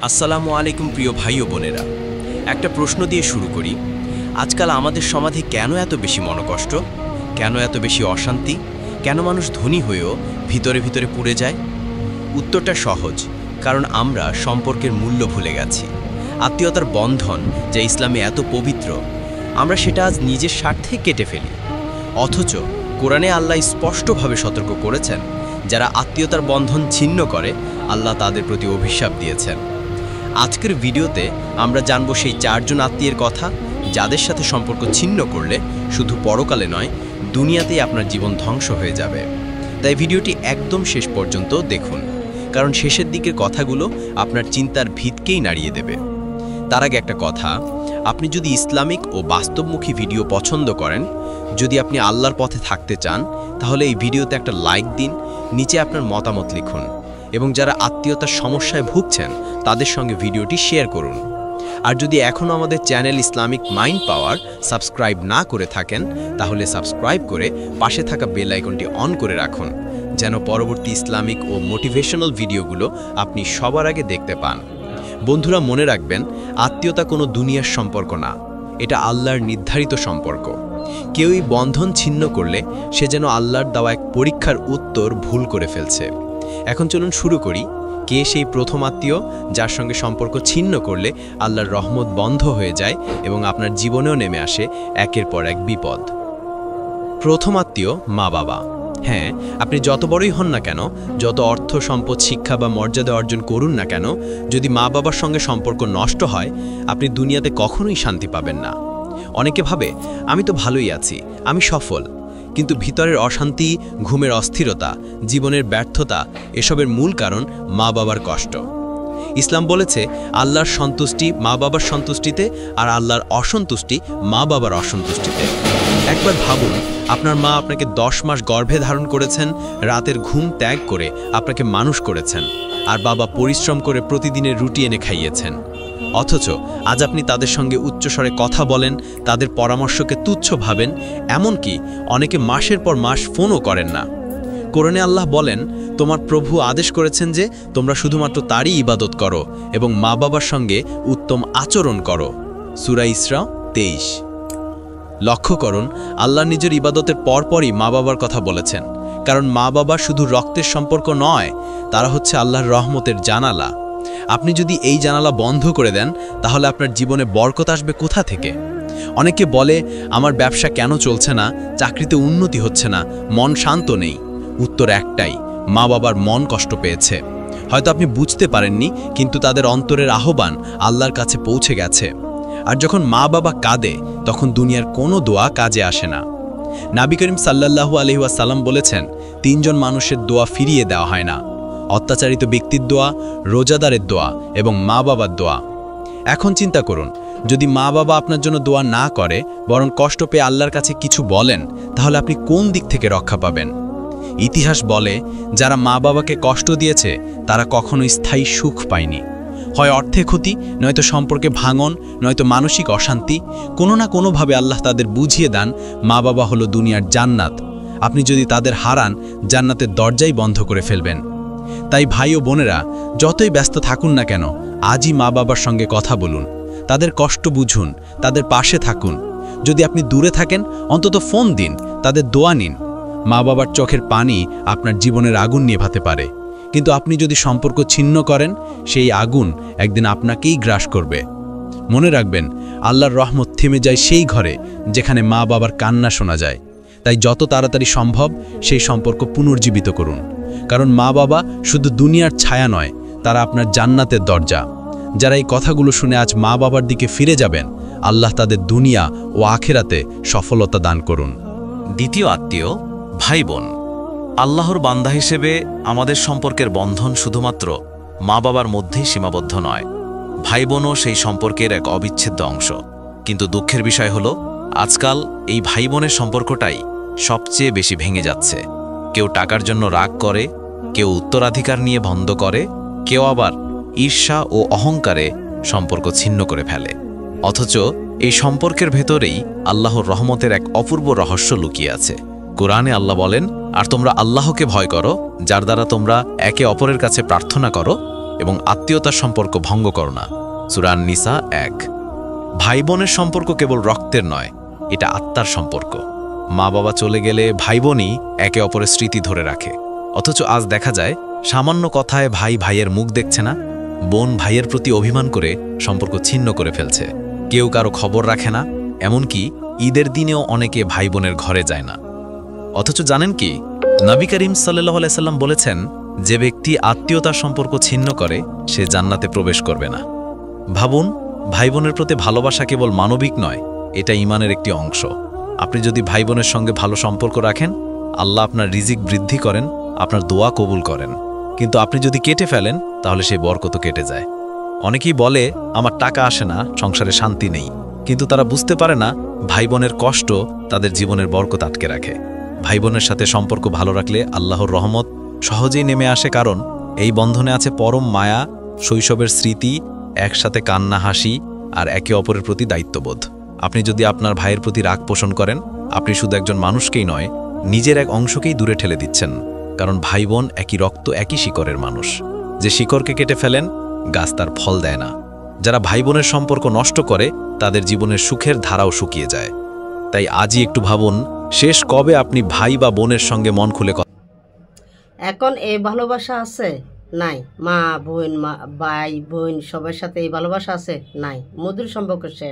আসসালামু আলাইকুম প্রিয় ভাই ও বোনেরা, একটা প্রশ্ন দিয়ে শুরু করি। আজকাল আমাদের সমাজে কেন এত বেশি মনোকষ্ট, কেন এত বেশি অশান্তি, কেন মানুষ ধনী হয়েও ভিতরে ভিতরে পুড়ে যায়? উত্তরটা সহজ, কারণ আমরা সম্পর্কের মূল্য ভুলে গেছি। আত্মীয়তার বন্ধন যা ইসলামে এত পবিত্র, আমরা সেটা আজ নিজের স্বার্থে কেটে ফেলি। অথচ কোরআনে আল্লাহ স্পষ্টভাবে সতর্ক করেছেন, যারা আত্মীয়তার বন্ধন ছিন্ন করে আল্লাহ তাদের প্রতি অভিশাপ দিয়েছেন। আজকের ভিডিওতে আমরা জানব সেই চারজন আত্মীয়ের কথা, যাদের সাথে সম্পর্ক ছিন্ন করলে শুধু পরকালে নয়, দুনিয়াতেই আপনার জীবন ধ্বংস হয়ে যাবে। তাই ভিডিওটি একদম শেষ পর্যন্ত দেখুন, কারণ শেষের দিকের কথাগুলো আপনার চিন্তার ভিতকেই নাড়িয়ে দেবে। তার আগে একটা কথা, আপনি যদি ইসলামিক ও বাস্তবমুখী ভিডিও পছন্দ করেন, যদি আপনি আল্লাহর পথে থাকতে চান, তাহলে এই ভিডিওতে একটা লাইক দিন, নিচে আপনার মতামত লিখুন, এবং যারা আত্মীয়তার সমস্যায় ভুগছেন তাদের সঙ্গে ভিডিওটি শেয়ার করুন। আর যদি এখনও আমাদের চ্যানেল ইসলামিক মাইন্ড পাওয়ার সাবস্ক্রাইব না করে থাকেন, তাহলে সাবস্ক্রাইব করে পাশে থাকা বেল আইকনটি অন করে রাখুন, যেন পরবর্তী ইসলামিক ও মোটিভেশনাল ভিডিওগুলো আপনি সবার আগে দেখতে পান। বন্ধুরা, মনে রাখবেন, আত্মীয়তা কোনো দুনিয়ার সম্পর্ক না, এটা আল্লাহর নির্ধারিত সম্পর্ক। কেউই বন্ধন ছিন্ন করলে সে যেন আল্লাহর দেওয়া এক পরীক্ষার উত্তর ভুল করে ফেলছে। এখন চলুন শুরু করি। কে সেই প্রথম আত্মীয় যার সঙ্গে সম্পর্ক ছিন্ন করলে আল্লাহর রহমত বন্ধ হয়ে যায় এবং আপনার জীবনেও নেমে আসে একের পর এক বিপদ? প্রথম আত্মীয় মা বাবা। হ্যাঁ, আপনি যত বড়ই হন না কেন, যত অর্থ সম্পদ, শিক্ষা বা মর্যাদা অর্জন করুন না কেন, যদি মা বাবার সঙ্গে সম্পর্ক নষ্ট হয়, আপনি দুনিয়াতে কখনোই শান্তি পাবেন না। অনেকে ভাবে, আমি তো ভালোই আছি, আমি সফল, কিন্তু ভিতরের অশান্তি, ঘুমের অস্থিরতা, জীবনের ব্যর্থতা, এসবের মূল কারণ মা বাবার কষ্ট। ইসলাম বলেছে, আল্লাহর সন্তুষ্টি মা বাবার সন্তুষ্টিতে, আর আল্লাহর অসন্তুষ্টি মা বাবার অসন্তুষ্টিতে। একবার ভাবুন, আপনার মা আপনাকে 10 মাস গর্ভে ধারণ করেছেন, রাতের ঘুম ত্যাগ করে আপনাকে মানুষ করেছেন, আর বাবা পরিশ্রম করে প্রতিদিনের রুটি এনে খাইয়েছেন। অথচ আজ আপনি তাদের সঙ্গে উচ্চস্বরে কথা বলেন, তাদের পরামর্শকে তুচ্ছ ভাবেন, এমনকি অনেকে মাসের পর মাস ফোনও করেন না। কোরআনে আল্লাহ বলেন, তোমার প্রভু আদেশ করেছেন যে তোমরা শুধুমাত্র তারই ইবাদত করো এবং মা বাবার সঙ্গে উত্তম আচরণ করো। সূরা ইসরা 23। লক্ষ্য করুন, আল্লাহ নিজের ইবাদতের পরপরই মা বাবার কথা বলেছেন, কারণ মা বাবা শুধু রক্তের সম্পর্ক নয়, তারা হচ্ছে আল্লাহর রহমতের জানালা। আপনি যদি এই জানালা বন্ধ করে দেন, তাহলে আপনার জীবনে বরকত আসবে কোথা থেকে? অনেকে বলে, আমার ব্যবসা কেন চলছে না, চাকরিতে উন্নতি হচ্ছে না, মন শান্ত নেই। উত্তর একটাই, মা বাবার মন কষ্ট পেয়েছে। হয়তো আপনি বুঝতে পারেননি, কিন্তু তাদের অন্তরের আহ্বান আল্লাহর কাছে পৌঁছে গেছে। আর যখন মা বাবা কাঁদে, তখন দুনিয়ার কোনো দোয়া কাজে আসে না। নবী করিম সাল্লাল্লাহু আলাইহি ওয়াসাল্লাম বলেছেন, 3 জন মানুষের দোয়া ফিরিয়ে দেওয়া হয় না: অত্যাচারিত ব্যক্তির দোয়া, রোজাদারের দোয়া এবং মা বাবার দোয়া। এখন চিন্তা করুন, যদি মা বাবা আপনার জন্য দোয়া না করে, বরং কষ্ট পেয়ে আল্লাহর কাছে কিছু বলেন, তাহলে আপনি কোন দিক থেকে রক্ষা পাবেন? ইতিহাস বলে, যারা মা বাবাকে কষ্ট দিয়েছে তারা কখনোই স্থায়ী সুখ পায়নি। হয় অর্থে ক্ষতি, নয়তো সম্পর্কে ভাঙন, নয়তো মানসিক অশান্তি। কোনো না কোনোভাবে আল্লাহ তাদের বুঝিয়ে দেন, মা বাবা হলো দুনিয়ার জান্নাত। আপনি যদি তাদের হারান, জান্নাতের দরজাই বন্ধ করে ফেলবেন। তাই ভাই ও বোনেরা, যতই ব্যস্ত থাকুন না কেন, আজই মা বাবার সঙ্গে কথা বলুন, তাদের কষ্ট বুঝুন, তাদের পাশে থাকুন। যদি আপনি দূরে থাকেন, অন্তত ফোন দিন, তাদের দোয়া নিন। মা বাবার চোখের পানি আপনার জীবনের আগুন নেভাতে পারে, কিন্তু আপনি যদি সম্পর্ক ছিন্ন করেন, সেই আগুন একদিন আপনাকেই গ্রাস করবে। মনে রাখবেন, আল্লাহর রহমত থেমে যায় সেই ঘরে যেখানে মা বাবার কান্না শোনা যায়। তাই যত তাড়াতাড়ি সম্ভব সেই সম্পর্ক পুনর্জীবিত করুন, কারণ মা বাবা শুধু দুনিয়ার ছায়া নয়, তারা আপনার জান্নাতের দরজা। যারা এই কথাগুলো শুনে আজ মা বাবার দিকে ফিরে যাবেন, আল্লাহ তাদের দুনিয়া ও আখিরাতে সফলতা দান করুন। দ্বিতীয় আত্মীয় ভাই বোন। আল্লাহর বান্দা হিসেবে আমাদের সম্পর্কের বন্ধন শুধুমাত্র মা বাবার মধ্যেই সীমাবদ্ধ নয়, ভাই বোনও সেই সম্পর্কের এক অবিচ্ছেদ্য অংশ। কিন্তু দুঃখের বিষয় হলো, আজকাল এই ভাই বোনের সম্পর্কটাই সবচেয়ে বেশি ভেঙে যাচ্ছে। কেউ টাকার জন্য রাগ করে, কেউ উত্তরাধিকার নিয়ে বন্ধ করে, কেউ আবার ঈর্ষা ও অহংকারে সম্পর্ক ছিন্ন করে ফেলে। অথচ এই সম্পর্কের ভেতরেই আল্লাহর রহমতের এক অপূর্ব রহস্য লুকিয়ে আছে। কোরআনে আল্লাহ বলেন, আর তোমরা আল্লাহকে ভয় করো, যার দ্বারা তোমরা একে অপরের কাছে প্রার্থনা করো, এবং আত্মীয়তার সম্পর্ক ভঙ্গ করো না। সূরা আন-নিসা 1। ভাই বোনের সম্পর্ক কেবল রক্তের নয়, এটা আত্মার সম্পর্ক। মা বাবা চলে গেলে ভাই বোনই একে অপরের স্মৃতি ধরে রাখে। অথচ আজ দেখা যায় সামান্য কথায় ভাই ভাইয়ের মুখ দেখছে না, বোন ভাইয়ের প্রতি অভিমান করে সম্পর্ক ছিন্ন করে ফেলছে। কেউ কারো খবর রাখে না, এমনকি ঈদের দিনেও অনেকে ভাই বোনের ঘরে যায় না। অথচ জানেন কি, নবী করিম সাল্লাল্লাহু আলাইহি সাল্লাম বলেছেন, যে ব্যক্তি আত্মীয়তার সম্পর্ক ছিন্ন করে সে জান্নাতে প্রবেশ করবে না। ভাবুন, ভাই বোনের প্রতি ভালোবাসা কেবল মানবিক নয়, এটা ঈমানের একটি অংশ। আপনি যদি ভাই বোনের সঙ্গে ভালো সম্পর্ক রাখেন, আল্লাহ আপনার রিজিক বৃদ্ধি করেন, আপনার দোয়া কবুল করেন। কিন্তু আপনি যদি কেটে ফেলেন, তাহলে সেই বরকত কেটে যায়। অনেকেই বলে, আমার টাকা আসে না, সংসারে শান্তি নেই। কিন্তু তারা বুঝতে পারে না, ভাই বোনের কষ্ট তাদের জীবনের বরকত আটকে রাখে। ভাই বোনের সাথে সম্পর্ক ভালো রাখলে আল্লাহর রহমত সহজেই নেমে আসে, কারণ এই বন্ধনে আছে পরম মায়া, শৈশবের স্মৃতি, একসাথে কান্না হাসি আর একে অপরের প্রতি দায়িত্ববোধ। আপনি যদি আপনার ভাইয়ের প্রতি রাগ পোষণ করেন, আপনি শুধু একজন মানুষকেই নয়, নিজের এক অংশকেই দূরে ঠেলে দিচ্ছেন। কারণ ভাই বোন একই রক্ত, একই শিকড়ের মানুষ। যে শিকড়কে কেটে ফেলেন, গাছ তার ফল দেয় না। যারা ভাই বোনের সম্পর্ক নষ্ট করে, তাদের জীবনের সুখের ধারাও শুকিয়ে যায়। তাই আজই একটু ভাবুন, শেষ কবে আপনি ভাই বা বোনের সঙ্গে মন খুলে এখন এই ভালোবাসা আছে? নাই। মা বোন, ভাই বোন সবার সাথে এই ভালোবাসা আছে? নাই। মধুর সম্পর্ক শেষ।